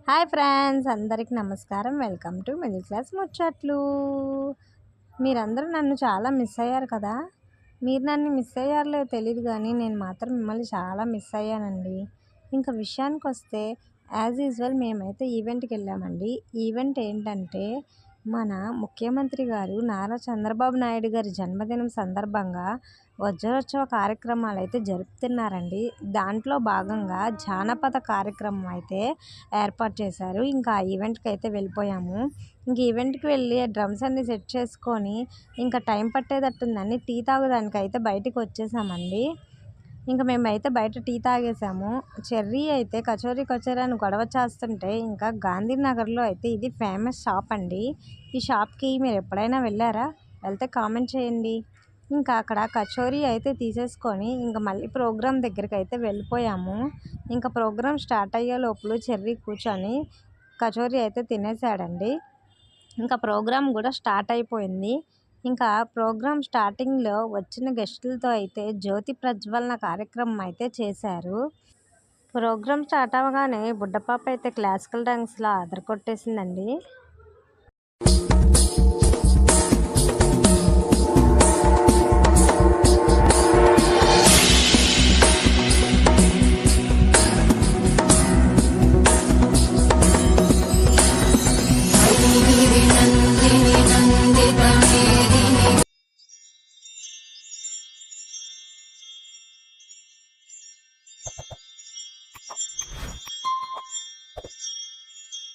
Hi friends, అందరికి నమస్కారం. Welcome to middle class ముచ్చట్లు. మీరందరూ నన్ను చాలా మిస్ అయ్యారు కదా. మీరు నన్ను మిస్ అయ్యారో తెలియదు కానీ నేను మాత్రం మిమ్మల్ని చాలా మిస్ అయ్యానండి. ఇంకా విషయానికి వస్తే యాజ్ యూజువల్ మేమైతే ఈవెంట్కి వెళ్ళామండి. ఈవెంట్ ఏంటంటే మన ముఖ్యమంత్రి గారు నారా చంద్రబాబు నాయుడు గారి జన్మదినం సందర్భంగా వజ్రోత్సవ కార్యక్రమాలు అయితే జరుపుతున్నారండి. దాంట్లో భాగంగా జానపద కార్యక్రమం అయితే ఏర్పాటు చేశారు. ఇంకా ఆ ఈవెంట్కి అయితే వెళ్ళిపోయాము. ఇంక ఈవెంట్కి వెళ్ళి డ్రమ్స్ అన్నీ సెట్ చేసుకొని ఇంకా టైం పట్టేటట్టుందని టీ తాగడానికి అయితే బయటికి వచ్చేసామండి. ఇంకా మేమైతే బయట టీ తాగేసాము. చెర్రీ అయితే కచోరీ అని గొడవ చేస్తుంటే ఇంకా గాంధీనగర్లో అయితే ఇది ఫేమస్ షాప్ అండి. ఈ షాప్కి మీరు ఎప్పుడైనా వెళ్ళారా? వెళ్తే కామెంట్ చేయండి. ఇంకా అక్కడ కచోరీ అయితే తీసేసుకొని ఇంకా మళ్ళీ ప్రోగ్రామ్ దగ్గరికి అయితే వెళ్ళిపోయాము. ఇంకా ప్రోగ్రామ్ స్టార్ట్ అయ్యే లోపల చెర్రీ కూర్చొని కచోరీ అయితే తినేసాడండి. ఇంకా ప్రోగ్రామ్ కూడా స్టార్ట్ అయిపోయింది. ఇంకా ప్రోగ్రామ్ స్టార్టింగ్లో వచ్చిన గెస్టులతో అయితే జ్యోతి ప్రజ్వలన కార్యక్రమం అయితే చేశారు. ప్రోగ్రామ్ స్టార్ట్ అవ్వగానే బుడ్డపాప అయితే క్లాసికల్ డాన్స్లో అదరకొట్టేసిందండి.